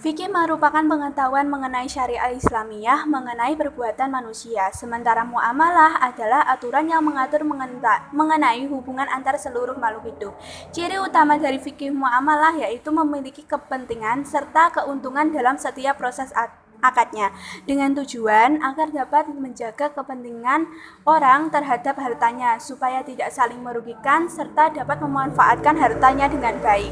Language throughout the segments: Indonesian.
Fikih merupakan pengetahuan mengenai syariat Islamiyah mengenai perbuatan manusia, sementara muamalah adalah aturan yang mengatur mengenai hubungan antar seluruh makhluk hidup. Ciri utama dari fikih muamalah yaitu memiliki kepentingan serta keuntungan dalam setiap proses akadnya, dengan tujuan agar dapat menjaga kepentingan orang terhadap hartanya supaya tidak saling merugikan serta dapat memanfaatkan hartanya dengan baik.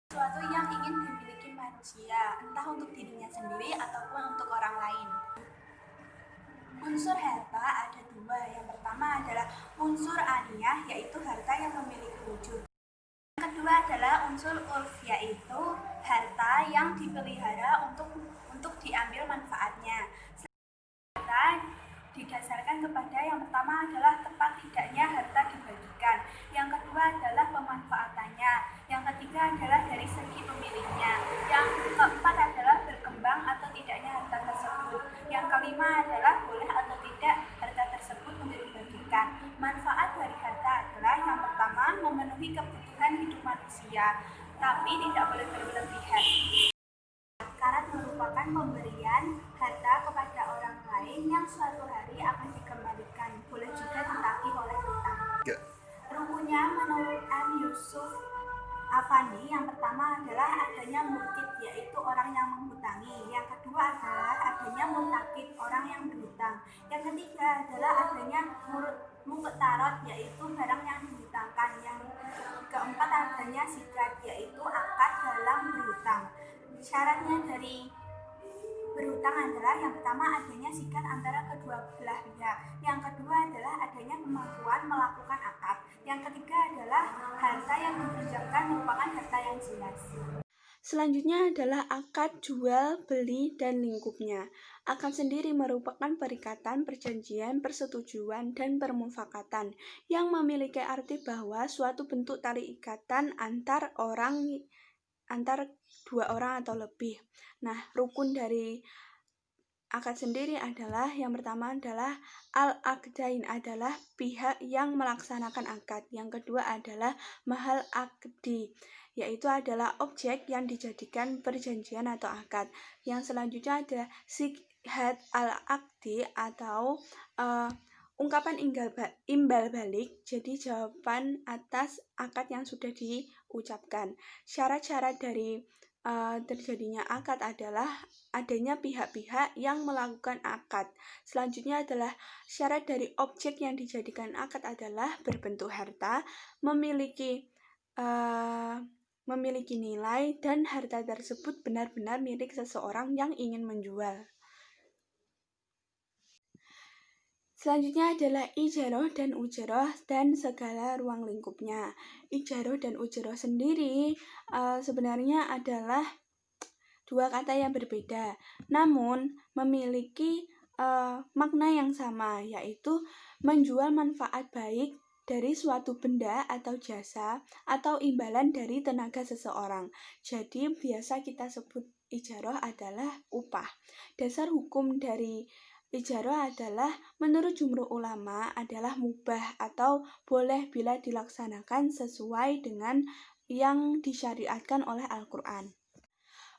Sesuatu yang ingin dimiliki manusia, entah untuk dirinya sendiri ataupun untuk orang lain. Unsur harta ada dua. Yang pertama adalah unsur aniyah, yaitu harta yang memiliki wujud. Yang kedua adalah unsur urf, yaitu harta yang dipelihara untuk diambil manfaatnya. Harta didasarkan kepada yang pertama adalah tepat tidaknya harta dibagikan, yang kedua adalah pemanfaatannya, yang ketiga adalah dari segi pemiliknya, yang keempat adalah berkembang atau tidaknya harta tersebut, yang kelima adalah boleh atau tidak harta tersebut untuk dibagikan. Manfaat dari harta adalah yang pertama memenuhi kebutuhan hidup manusia, tapi tidak boleh berlebihan. Karat merupakan pemberian harta kepada orang lain yang suatu hari akan dikembalikan, boleh juga ditagih oleh hutang. Rukunnya menurut M. Yusuf Afandi, yang pertama adalah adanya murtid, yaitu orang yang menghutangi. Yang kedua adalah adanya murtakid, orang yang berhutang. Yang ketiga adalah adanya muqtarot, yaitu barang yang dihutangkan. Yang keempat adanya sikat, yaitu akad dalam berhutang. Syaratnya dari berhutang adalah yang pertama adanya sikat antara kedua belah pihak, yang kedua adalah adanya kemampuan melakukan akad, yang ketiga adalah harta yang dipinjamkan merupakan harta yang jelas. Selanjutnya adalah akad jual, beli, dan lingkupnya. Akad sendiri merupakan perikatan, perjanjian, persetujuan, dan permufakatan yang memiliki arti bahwa suatu bentuk tali ikatan antar dua orang atau lebih. Nah, rukun dari akad sendiri adalah yang pertama adalah al-aqdain, adalah pihak yang melaksanakan akad. Yang kedua adalah mahal aqdi, yaitu adalah objek yang dijadikan perjanjian atau akad. Yang selanjutnya adalah sighat al-aqdi atau ungkapan imbal balik, jadi jawaban atas akad yang sudah diucapkan. Syarat-syarat dari terjadinya akad adalah adanya pihak-pihak yang melakukan akad. Selanjutnya adalah syarat dari objek yang dijadikan akad adalah berbentuk harta, memiliki nilai, dan harta tersebut benar-benar milik seseorang yang ingin menjual. Selanjutnya adalah ijaroh dan ujaroh dan segala ruang lingkupnya. Ijaroh dan ujaroh sendiri sebenarnya adalah dua kata yang berbeda, namun memiliki makna yang sama, yaitu menjual manfaat baik dari suatu benda atau jasa atau imbalan dari tenaga seseorang. Jadi biasa kita sebut ijaroh adalah upah. Dasar hukum dari ijaroh adalah menurut jumhur ulama adalah mubah atau boleh bila dilaksanakan sesuai dengan yang disyariatkan oleh Al-Quran.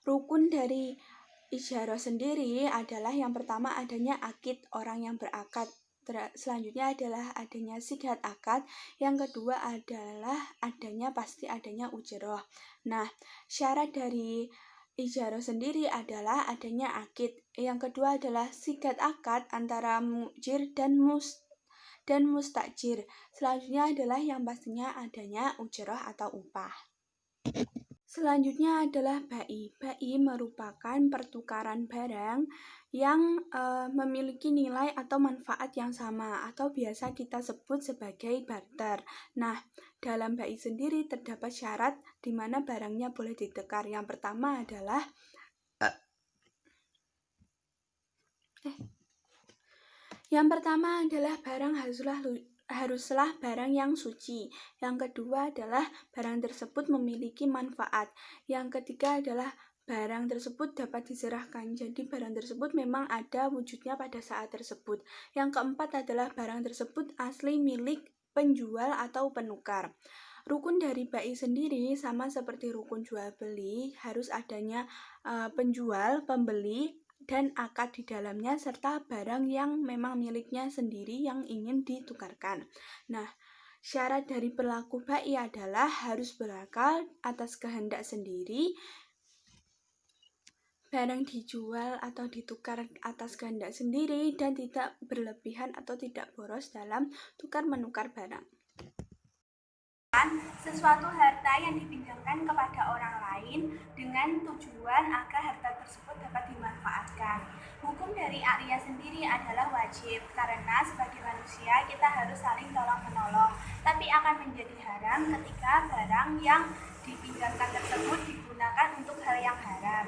Rukun dari ijaroh sendiri adalah yang pertama adanya akid, orang yang berakad. Selanjutnya adalah adanya sighat akad. Yang kedua adalah pasti adanya ujaroh. Nah, syarat dari ijaroh sendiri adalah adanya akid. Yang kedua adalah sighat akad antara mujir dan mustajir. Selanjutnya adalah yang pastinya adanya ujaroh atau upah. Selanjutnya adalah bai. Bai merupakan pertukaran barang yang memiliki nilai atau manfaat yang sama, atau biasa kita sebut sebagai barter. Nah, dalam bai sendiri terdapat syarat di mana barangnya boleh ditukar. Yang pertama adalah barang haruslah barang yang suci. Yang kedua adalah barang tersebut memiliki manfaat. Yang ketiga adalah barang tersebut dapat diserahkan. Jadi barang tersebut memang ada wujudnya pada saat tersebut. Yang keempat adalah barang tersebut asli milik penjual atau penukar. Rukun dari bai sendiri sama seperti rukun jual beli, harus adanya penjual, pembeli, dan akad di dalamnya serta barang yang memang miliknya sendiri yang ingin ditukarkan. Nah, syarat dari pelaku bai adalah harus berakal atas kehendak sendiri, barang dijual atau ditukar atas kehendak sendiri, dan tidak berlebihan atau tidak boros dalam tukar-menukar barang. Sesuatu harta yang dipinjamkan kepada orang lain dengan tujuan agar harta tersebut dapat dimanfaatkan. Hukum dari Arya sendiri adalah wajib, karena sebagai manusia kita harus saling tolong-menolong, tapi akan menjadi haram ketika barang yang dipinjamkan tersebut digunakan untuk hal yang haram.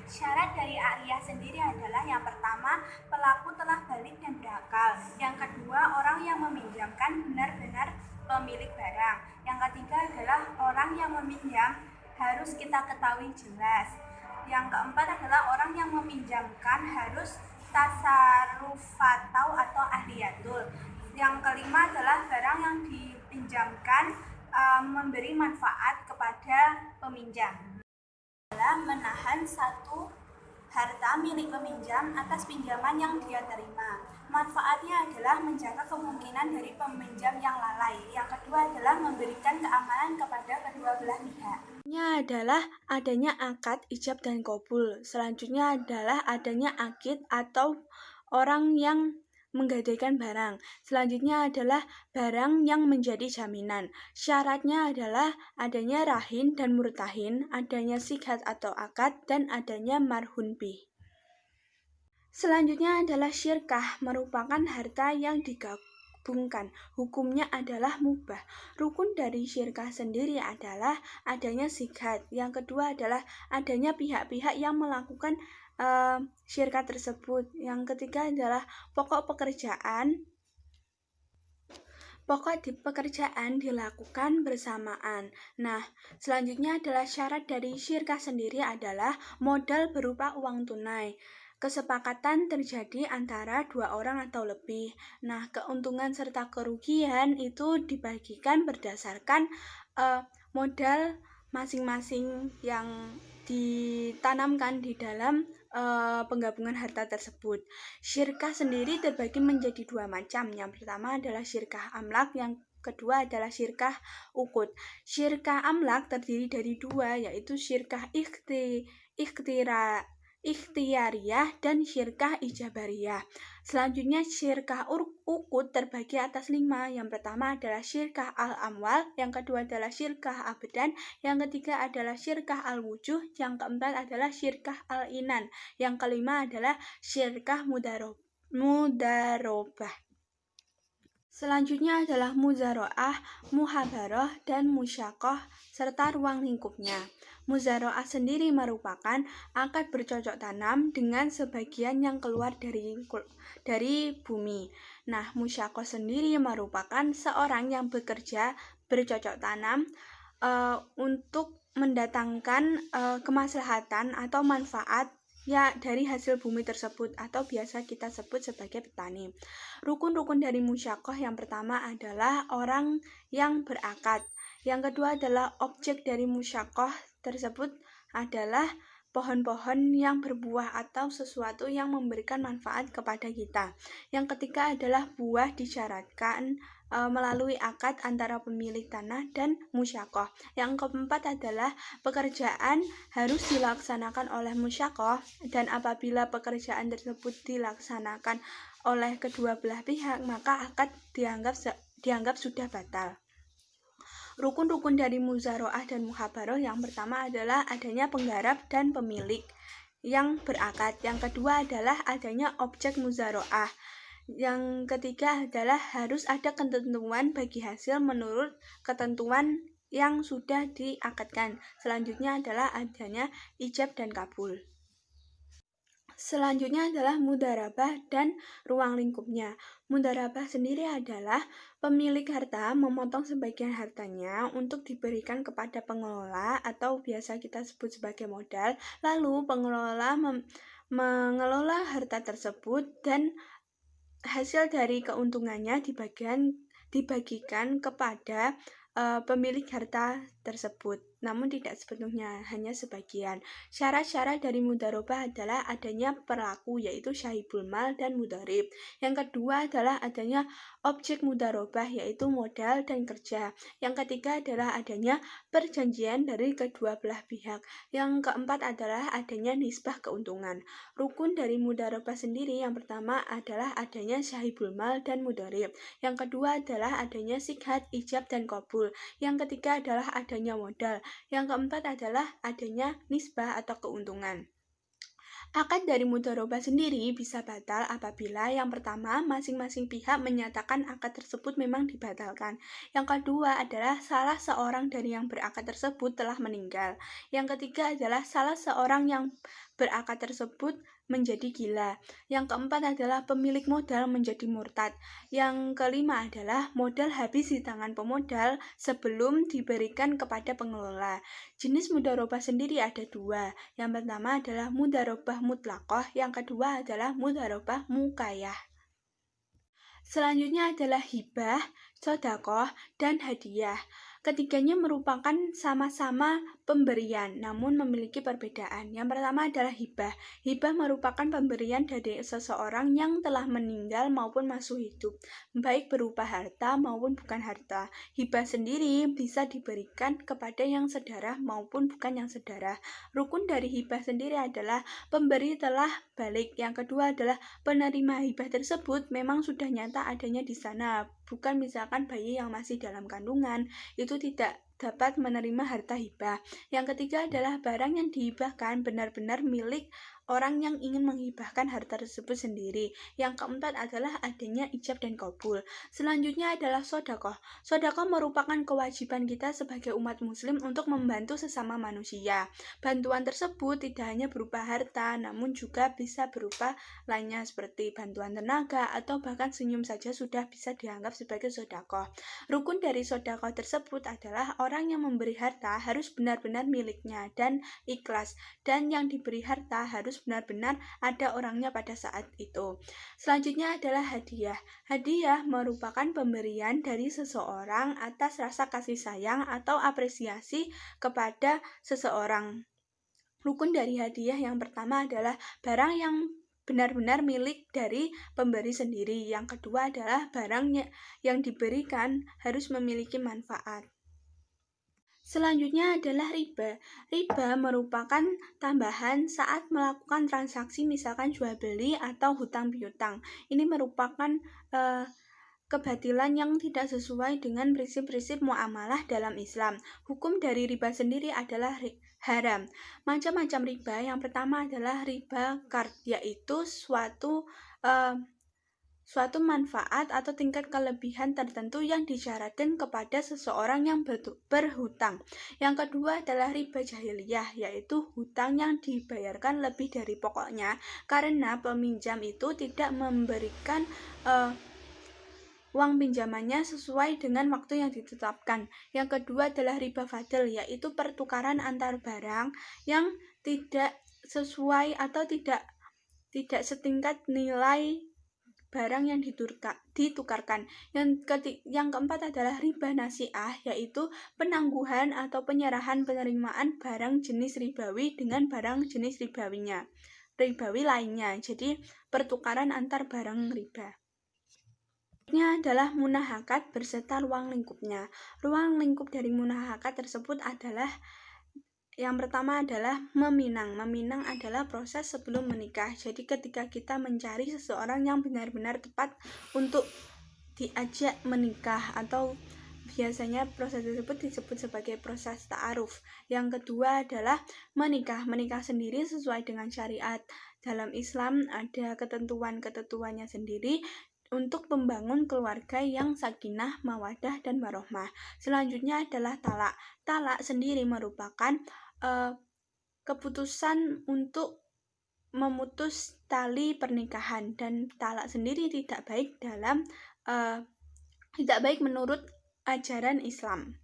Syarat dari Arya sendiri adalah yang pertama, pelaku telah balik dan berakal. Yang kedua, orang yang meminjamkan benar-benar pemilik barang. Yang ketiga adalah orang yang meminjam harus kita ketahui jelas. Yang keempat adalah orang yang meminjamkan harus tasarrufatau atau ahliyatul. Yang kelima adalah barang yang dipinjamkan memberi manfaat kepada peminjam. Adalah menahan satu harta milik peminjam atas pinjaman yang dia terima. Manfaatnya adalah menjaga kemungkinan dari peminjam yang lalai. Yang kedua adalah memberikan keamanan kepada kedua belah pihak. Adalah adanya akad, ijab, dan qabul. Selanjutnya adalah adanya akid atau orang yang menggadaikan barang. Selanjutnya adalah barang yang menjadi jaminan. Syaratnya adalah adanya rahin dan murtahin, adanya sighat atau akad, dan adanya marhun bih. Selanjutnya adalah syirkah, merupakan harta yang digabungkan. Hukumnya adalah mubah. Rukun dari syirkah sendiri adalah adanya sighat. Yang kedua adalah adanya pihak-pihak yang melakukan syirkah tersebut. Yang ketiga adalah pokok pekerjaan dilakukan bersamaan. Nah, selanjutnya adalah syarat dari syirkah sendiri adalah modal berupa uang tunai. Kesepakatan terjadi antara dua orang atau lebih. Nah, keuntungan serta kerugian itu dibagikan berdasarkan modal masing-masing yang ditanamkan di dalam penggabungan harta tersebut. Syirkah sendiri terbagi menjadi dua macam. Yang pertama adalah syirkah amlak, yang kedua adalah syirkah ukut. Syirkah amlak terdiri dari dua, yaitu syirkah ikhtiyariyah dan syirkah ijabariyah. Selanjutnya syirkah ukut terbagi atas 5. Yang pertama adalah syirkah al-amwal, yang kedua adalah syirkah abedan, yang ketiga adalah syirkah al-wujuh, yang keempat adalah syirkah al-inan, yang kelima adalah syirkah mudarobah. Selanjutnya adalah muzaroah, muhabaroh, dan musyakoh, serta ruang lingkupnya. Muzaroah sendiri merupakan akad bercocok tanam dengan sebagian yang keluar dari bumi. Nah, musyakoh sendiri merupakan seorang yang bekerja bercocok tanam untuk mendatangkan kemaslahatan atau manfaat dari hasil bumi tersebut, atau biasa kita sebut sebagai petani. Rukun-rukun dari musyakoh yang pertama adalah orang yang berakad. Yang kedua adalah objek dari musyakoh tersebut adalah pohon-pohon yang berbuah atau sesuatu yang memberikan manfaat kepada kita. Yang ketiga adalah buah disyaratkan melalui akad antara pemilik tanah dan musyakoh. Yang keempat adalah pekerjaan harus dilaksanakan oleh musyakoh, dan apabila pekerjaan tersebut dilaksanakan oleh kedua belah pihak, maka akad dianggap sudah batal. Rukun-rukun dari muzaroah dan muhabaroh yang pertama adalah adanya penggarap dan pemilik yang berakad. Yang kedua adalah adanya objek muzaroah. Yang ketiga adalah harus ada ketentuan bagi hasil menurut ketentuan yang sudah diakadkan. Selanjutnya adalah adanya ijab dan kabul. Selanjutnya adalah mudarabah dan ruang lingkupnya. Mudarabah sendiri adalah pemilik harta memotong sebagian hartanya untuk diberikan kepada pengelola atau biasa kita sebut sebagai modal. Lalu pengelola mengelola harta tersebut dan hasil dari keuntungannya dibagikan kepada pemilik harta tersebut, namun tidak sepenuhnya, hanya sebagian. Syarat-syarat dari mudharabah adalah adanya pelaku, yaitu syahibul mal dan mudharib. Yang kedua adalah adanya objek mudharabah, yaitu modal dan kerja. Yang ketiga adalah adanya perjanjian dari kedua belah pihak. Yang keempat adalah adanya nisbah keuntungan. Rukun dari mudharabah sendiri yang pertama adalah adanya syahibul mal dan mudharib. Yang kedua adalah adanya sikhat, ijab, dan qabul. Yang ketiga adalah adanya modal. Yang keempat adalah adanya nisbah atau keuntungan. Akad dari mudharabah sendiri bisa batal apabila yang pertama masing-masing pihak menyatakan akad tersebut memang dibatalkan. Yang kedua adalah salah seorang dari yang berakad tersebut telah meninggal. Yang ketiga adalah salah seorang yang berakad tersebut menjadi gila. Yang keempat adalah pemilik modal menjadi murtad. Yang kelima adalah modal habis di tangan pemodal sebelum diberikan kepada pengelola. Jenis mudharabah sendiri ada dua. Yang pertama adalah mudharabah mutlaqah, yang kedua adalah mudharabah muqayyah. Selanjutnya adalah hibah, sedekah, dan hadiah. Ketiganya merupakan sama-sama pemberian, namun memiliki perbedaan. Yang pertama adalah hibah. Hibah merupakan pemberian dari seseorang yang telah meninggal maupun masih hidup, baik berupa harta maupun bukan harta. Hibah sendiri bisa diberikan kepada yang sedarah maupun bukan yang sedarah. Rukun dari hibah sendiri adalah pemberi telah balik. Yang kedua adalah penerima hibah tersebut memang sudah nyata adanya di sana, bukan misalkan bayi yang masih dalam kandungan, itu tidak dapat menerima harta hibah. Yang ketiga adalah barang yang dihibahkan benar-benar milik orang yang ingin menghibahkan harta tersebut sendiri. Yang keempat adalah adanya ijab dan qabul. Selanjutnya adalah sedekah. Sedekah merupakan kewajiban kita sebagai umat muslim untuk membantu sesama manusia. Bantuan tersebut tidak hanya berupa harta, namun juga bisa berupa lainnya seperti bantuan tenaga atau bahkan senyum saja sudah bisa dianggap sebagai sedekah. Rukun dari sedekah tersebut adalah orang yang memberi harta harus benar-benar miliknya dan ikhlas, dan yang diberi harta harus benar-benar ada orangnya pada saat itu. Selanjutnya adalah hadiah. Hadiah merupakan pemberian dari seseorang atas rasa kasih sayang atau apresiasi kepada seseorang. Rukun dari hadiah yang pertama adalah barang yang benar-benar milik dari pemberi sendiri. Yang kedua adalah barang yang diberikan harus memiliki manfaat. Selanjutnya adalah riba. Riba merupakan tambahan saat melakukan transaksi misalkan jual beli atau hutang piutang. Ini merupakan kebatilan yang tidak sesuai dengan prinsip-prinsip muamalah dalam Islam. Hukum dari riba sendiri adalah haram. Macam-macam riba. Yang pertama adalah riba qard, yaitu suatu manfaat atau tingkat kelebihan tertentu yang disyaratkan kepada seseorang yang berhutang. Yang kedua adalah riba jahiliyah, yaitu hutang yang dibayarkan lebih dari pokoknya karena peminjam itu tidak memberikan uang pinjamannya sesuai dengan waktu yang ditetapkan. Yang kedua adalah riba fadl, yaitu pertukaran antar barang yang tidak sesuai atau tidak setingkat nilai barang yang ditukarkan. Yang keempat adalah riba nasi'ah, yaitu penangguhan atau penyerahan penerimaan barang jenis ribawi dengan barang jenis ribawi lainnya. Jadi pertukaran antar barang riba. Ini adalah munahakat berserta ruang lingkupnya. Ruang lingkup dari munahakat tersebut adalah yang pertama adalah meminang. Meminang adalah proses sebelum menikah. Jadi ketika kita mencari seseorang yang benar-benar tepat untuk diajak menikah, atau biasanya proses tersebut disebut sebagai proses ta'aruf. Yang kedua adalah menikah. Menikah sendiri sesuai dengan syariat. Dalam Islam ada ketentuan-ketentuannya sendiri untuk membangun keluarga yang sakinah, mawadah, dan warohmah. Selanjutnya adalah talak. Talak sendiri merupakan keputusan untuk memutus tali pernikahan, dan talak sendiri tidak baik menurut ajaran Islam.